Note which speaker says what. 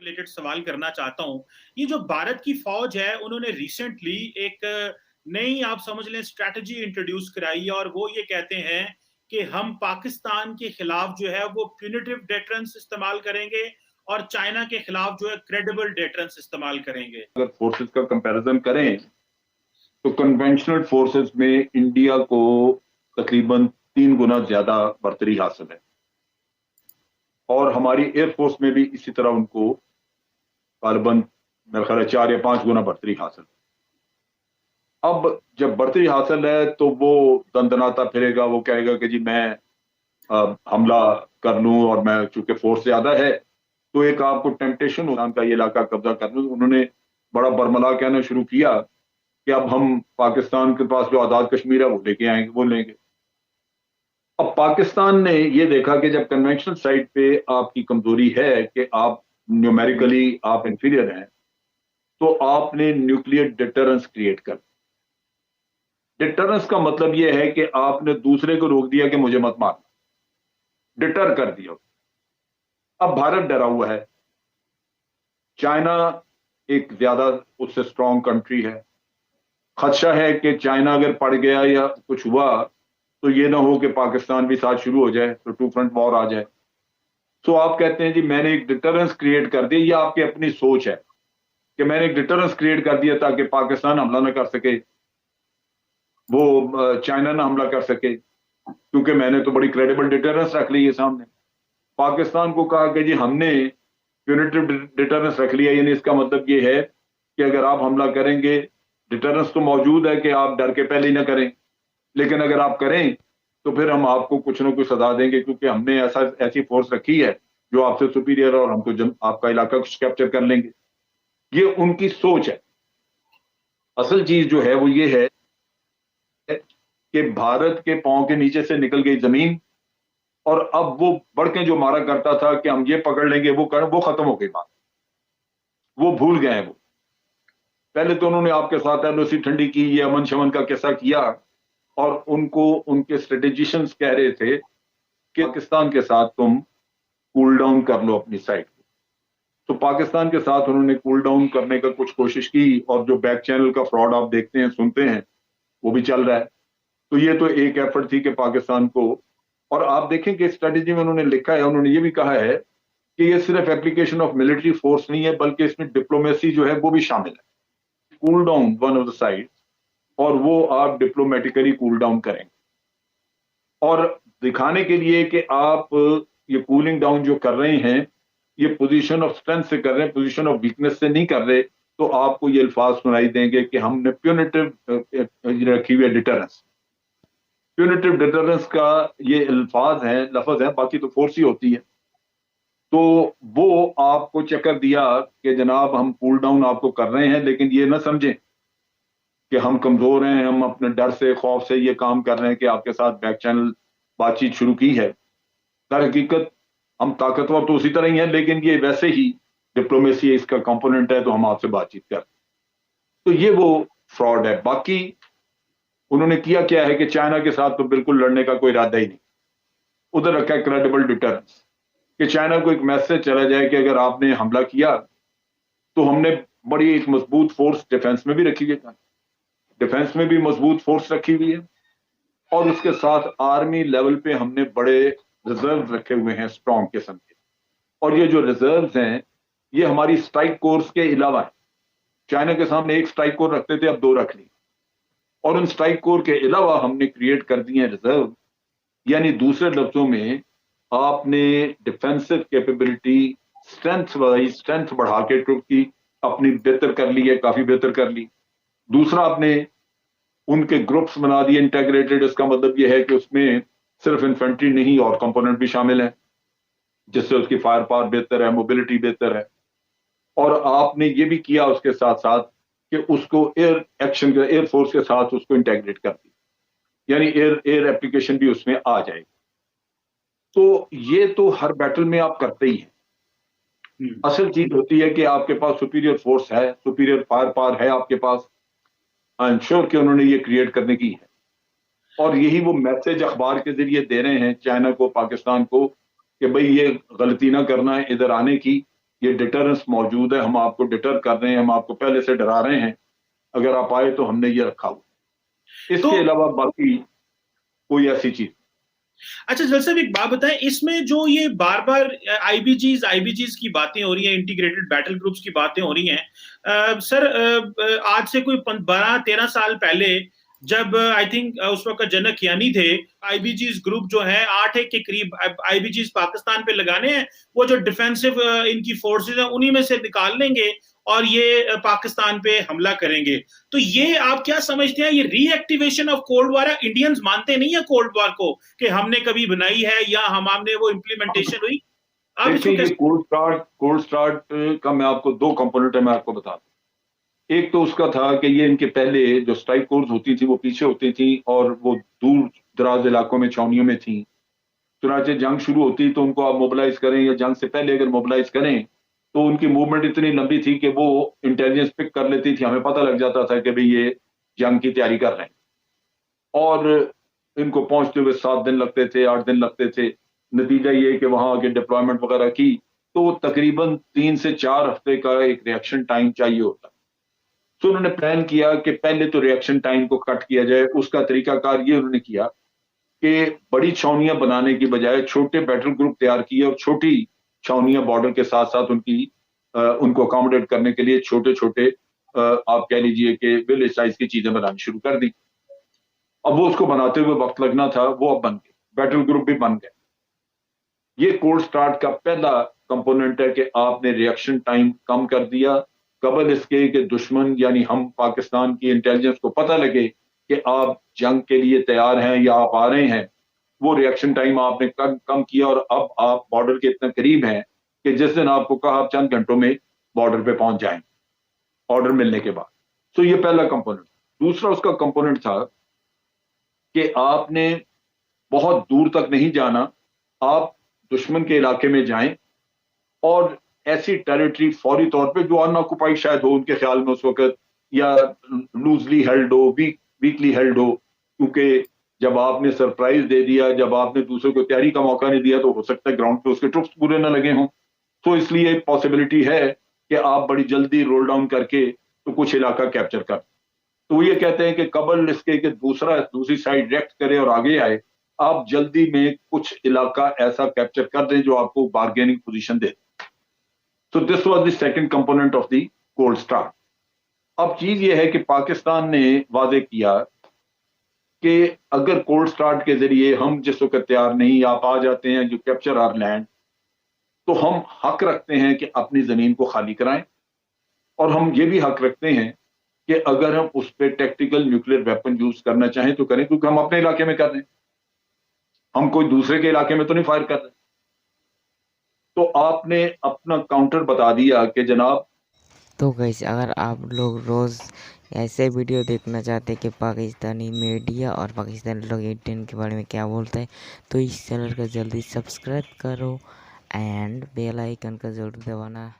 Speaker 1: Related सवाल करना चाहता हूँ। ये जो भारत की फ़ौज है, उन्होंने रिसेंटली एक नई आप समझ लें स्ट्रैटेजी इंट्रोड्यूस कराई है और वो ये कहते हैं कि हम पाकिस्तान के खिलाफ जो है वो प्यूनिटिव डेटरेंस इस्तेमाल करेंगे और चाइना के खिलाफ जो है क्रेडिबल डेटरेंस इस्तेमाल करेंगे।
Speaker 2: अगर फोर्सेस का कंपैरिजन करें तो कन्वेंशनल फोर्सेस में इंडिया को तकरीबन 3 गुना ज्यादा बढ़तरी हासिल है और हमारी एयरफोर्स में भी इसी तरह उनको गालिबन मेरे ख्याल है 4 या 5 गुना बढ़तरी हासिल है। अब जब बढ़तरी हासिल है तो वो दंदनाता फिरेगा, वो कहेगा कि जी मैं हमला कर लूं और मैं चूंकि फोर्स ज्यादा है तो एक आपको टेम्पटेशन हो का ये इलाका कब्जा कर लूं। उन्होंने बड़ा बरमला कहना शुरू किया कि अब हम पाकिस्तान के पास जो आजाद कश्मीर है वो लेके आएंगे, वो लेंगे। अब पाकिस्तान ने ये देखा कि जब कन्वेंशनल साइड पे आपकी कमजोरी है कि आप न्यूमेरिकली आप इंफीरियर हैं, तो आपने न्यूक्लियर डिटरेंस क्रिएट कर। डिटरेंस का मतलब यह है कि आपने दूसरे को रोक दिया कि मुझे मत मारना, डिटर कर दिया। अब भारत डरा हुआ है, चाइना एक ज्यादा उससे स्ट्रांग कंट्री है। खदशा है कि चाइना अगर पड़ गया या कुछ हुआ तो ये ना हो कि पाकिस्तान भी साथ शुरू हो जाए तो टू फ्रंट वॉर आ जाए। तो आप कहते हैं जी मैंने एक डिटरेंस क्रिएट कर दी, ये आपकी अपनी सोच है कि मैंने एक डिटरेंस क्रिएट कर दिया ताकि पाकिस्तान हमला ना कर सके, वो चाइना ना हमला कर सके, क्योंकि मैंने तो बड़ी क्रेडिबल डिटरेंस रख ली है सामने। पाकिस्तान को कहा कि जी हमने यूनिटिव डिटरेंस रख लिया, यानी इसका मतलब ये है कि अगर आप हमला करेंगे, डिटरेंस तो मौजूद है कि आप डर के पहले ही ना करें, लेकिन अगर आप करें तो फिर हम आपको कुछ ना कुछ सजा देंगे, क्योंकि हमने ऐसी फोर्स रखी है जो आपसे सुपीरियर है और हम तो आपका इलाका कैप्चर कर लेंगे। ये उनकी सोच है। असल चीज जो है वो ये है कि भारत के पांव के नीचे से निकल गई जमीन और अब वो बढ़ के जो मारा करता था कि हम ये पकड़ लेंगे वो खत्म हो गई बात, वो भूल गए हैं। वो पहले तो उन्होंने आपके साथ एलओसी ठंडी की, ये अमन शमन का किस्सा किया और उनको उनके स्ट्रेटेजिशियंस कह रहे थे कि पाकिस्तान के साथ तुम कूल डाउन कर लो अपनी साइड। तो पाकिस्तान के साथ उन्होंने कूल डाउन करने का कुछ कोशिश की और जो बैक चैनल का फ्रॉड आप देखते हैं सुनते हैं वो भी चल रहा है। तो ये तो एक एफर्ट थी कि पाकिस्तान को, और आप देखें कि स्ट्रेटेजी में उन्होंने लिखा है, उन्होंने ये भी कहा है कि ये सिर्फ एप्लीकेशन ऑफ मिलिट्री फोर्स नहीं है बल्कि इसमें डिप्लोमेसी जो है वो भी शामिल है। Cool down one of the side, और वो आप डिप्लोमेटिकली कूल डाउन करेंगे और दिखाने के लिए कि आप ये कूलिंग डाउन जो कर रहे हैं ये पोजीशन ऑफ स्ट्रेंथ से कर रहे हैं, पोजीशन ऑफ वीकनेस से नहीं कर रहे। तो आपको ये अल्फाज सुनाई देंगे कि हमने प्यूनिटिव रखी हुई है डिटरेंस। प्यूनिटिव डिटरेंस का ये अल्फाज है, लफ्ज है, बाकी तो फोर्स ही होती है। तो वो आपको चक्कर दिया कि जनाब हम कूल डाउन आपको कर रहे हैं, लेकिन ये ना समझें कि हम कमजोर हैं, हम अपने डर से खौफ से ये काम कर रहे हैं कि आपके साथ बैक चैनल बातचीत शुरू की है। दर हकीकत हम ताकतवर तो उसी तरह ही हैं, लेकिन ये वैसे ही डिप्लोमेसी इसका कंपोनेंट है, तो हम आपसे बातचीत कर। तो ये वो फ्रॉड है। बाकी उन्होंने किया क्या है कि चाइना के साथ तो बिल्कुल लड़ने का कोई इरादा ही नहीं, उधर रखा है क्रेडिबल डिटरेंस कि चाइना को एक मैसेज चला जाए कि अगर आपने हमला किया तो हमने बड़ी एक मजबूत फोर्स डिफेंस में भी रखी हुई है, डिफेंस में भी मजबूत फोर्स रखी हुई है और उसके साथ आर्मी लेवल पे हमने बड़े रिजर्व रखे हुए हैं स्ट्रॉन्ग किस्म के। और ये जो रिजर्व्स हैं ये हमारी स्ट्राइक कोर्स के अलावा है। चाइना के सामने एक स्ट्राइक कोर रखते थे, अब 2 रख ली, और उन स्ट्राइक कोर के अलावा हमने क्रिएट कर दिए रिजर्व। यानी दूसरे लफ्जों में आपने डिफेंसिव कैपेबिलिटी स्ट्रेंथ बढ़ा के ट्रुप की अपनी बेहतर कर ली है, काफी बेहतर कर ली। दूसरा आपने उनके ग्रुप्स बना दिए इंटेग्रेटेड। इसका मतलब यह है कि उसमें सिर्फ इन्फेंट्री नहीं और कंपोनेंट भी शामिल है, जिससे उसकी फायर पावर बेहतर है, मोबिलिटी बेहतर है। और आपने ये भी किया उसके साथ साथ कि उसको एयर एक्शन के एयर फोर्स के साथ उसको इंटेग्रेट कर दिया, यानी एयर एप्लीकेशन भी उसमें आ जाएगी। तो ये तो हर बैटल में आप करते ही हैं। असल चीज होती है कि आपके पास सुपीरियर फोर्स है, सुपीरियर फायर पावर है आपके पास। आई एम श्योर कि उन्होंने ये क्रिएट करने की है और यही वो मैसेज अखबार के जरिए दे रहे हैं चाइना को, पाकिस्तान को, कि भाई ये गलती ना करना है इधर आने की, ये डिटरेंस मौजूद है, हम आपको डिटर कर रहे हैं, हम आपको पहले से डरा रहे हैं, अगर आप आए तो हमने ये रखा हुआ।
Speaker 1: तो
Speaker 2: इसके अलावा बाकी कोई ऐसी चीज।
Speaker 1: अच्छा जल साहब एक बात बताएं, इसमें जो ये बार बार आईबीजीज की बातें हो रही हैं, इंटीग्रेटेड बैटल ग्रुप्स की बातें हो रही हैं, सर आज से कोई 12-13 साल पहले जब आई थिंक उस वक्त जनक कियानी थे, आईबीजीज ग्रुप जो है 8 के करीब आईबीजीज पाकिस्तान पे लगाने हैं, वो जो डिफेंसिव इनकी फोर्सेज हैं उन्हीं में से निकाल लेंगे और ये पाकिस्तान पे हमला करेंगे। तो ये आप क्या समझते हैं, ये रीएक्टिवेशन ऑफ कोल्ड वॉर है? इंडियंस मानते नहीं है कोल्ड वॉर को कि हमने कभी बनाई है या हमने वो इम्प्लीमेंटेशन हुई। आप इसको
Speaker 2: देखिए, ये
Speaker 1: कैसे?
Speaker 2: कोल्ड स्टार्ट का मैं आपको दो कंपोनेंट है, मैं आपको बता दूं। एक तो उसका था कि ये इनके पहले जो स्ट्राइक कोर्स होती थी वो पीछे होती थी और वो दूर दराज इलाकों में छावनियों में थी। चुनाचे जंग शुरू होती तो उनको आप मोबिलाइज करें या जंग से पहले अगर मोबिलाइज करें तो उनकी मूवमेंट इतनी लंबी थी कि वो इंटेलिजेंस पिक कर लेती थी, हमें पता लग जाता था कि भाई ये जंग की तैयारी कर रहे हैं। और इनको पहुंचते हुए 7 दिन लगते थे, 8 दिन लगते थे। नतीजा ये कि वहां आके डिप्लॉयमेंट वगैरह की तो तकरीबन 3 से 4 हफ्ते का एक रिएक्शन टाइम चाहिए होता। तो उन्होंने प्लान किया कि पहले तो रिएक्शन टाइम को कट किया जाए। उसका तरीकाकार ये उन्होंने किया कि बड़ी छावनियां बनाने की बजाय छोटे बैटल ग्रुप तैयार किए और छोटी छावनियां बॉर्डर के साथ साथ उनको अकोमोडेट करने के लिए छोटे छोटे आप कह लीजिए कि विलेज साइज की चीजें बनानी शुरू कर दी। अब वो उसको बनाते हुए वक्त लगना था, वो अब बन गए, बैटल ग्रुप भी बन गए। ये कोल्ड स्टार्ट का पहला कंपोनेंट है कि आपने रिएक्शन टाइम कम कर दिया। कबल इसके कि दुश्मन यानी हम पाकिस्तान की इंटेलिजेंस को पता लगे कि आप जंग के लिए तैयार हैं या आप आ रहे हैं, वो रिएक्शन टाइम आपने कम किया और अब आप बॉर्डर के इतने करीब हैं कि जिस दिन आपको कहा आप चंद घंटों में बॉर्डर पे पहुंच जाएंगे ऑर्डर मिलने के बाद। तो ये पहला कंपोनेंट। दूसरा उसका कंपोनेंट था कि आपने बहुत दूर तक नहीं जाना, आप दुश्मन के इलाके में जाएं और ऐसी टेरिटरी फौरी तौर पे जो अनऑक्युपाइड शायद हो उनके ख्याल में उस वक्त, या लूजली हेल्ड हो, वीकली हेल्ड हो, क्योंकि जब आपने सरप्राइज दे दिया, जब आपने दूसरे को तैयारी का मौका नहीं दिया तो हो सकता है ग्राउंड पे उसके ट्रुप्स पूरे ना लगे हों। तो इसलिए पॉसिबिलिटी है कि आप बड़ी जल्दी रोल डाउन करके तो कुछ इलाका कैप्चर कर। तो वो ये कहते हैं कि कबल इसके कि दूसरी साइड रिएक्ट करे और आगे आए, आप जल्दी में कुछ इलाका ऐसा कैप्चर कर दें जो आपको बार्गेनिंग पोजीशन दे। तो this was the second component of the cold start. अब चीज ये है कि पाकिस्तान ने वादे किया कि अगर कोल्ड स्टार्ट के जरिए हम जिस वक्त तैयार नहीं, आप आ जाते हैं, जो कैप्चर आवर लैंड, तो हम हक रखते हैं कि अपनी जमीन को खाली कराएं और हम ये भी हक रखते हैं कि अगर हम उस पर टैक्टिकल न्यूक्लियर वेपन यूज करना चाहें तो करें, क्योंकि हम अपने इलाके में कर रहे हैं, हम कोई दूसरे के इलाके में तो नहीं फायर कर रहे। तो आपने अपना काउंटर बता दिया कि जनाब।
Speaker 3: तो गाइस, अगर आप लोग रोज़ ऐसे वीडियो देखना चाहते हैं कि पाकिस्तानी मीडिया और पाकिस्तानी लोग इंडियन के बारे में क्या बोलते हैं, तो इस चैनल को जल्दी सब्सक्राइब करो एंड बेल आइकन का जरूर दबाना।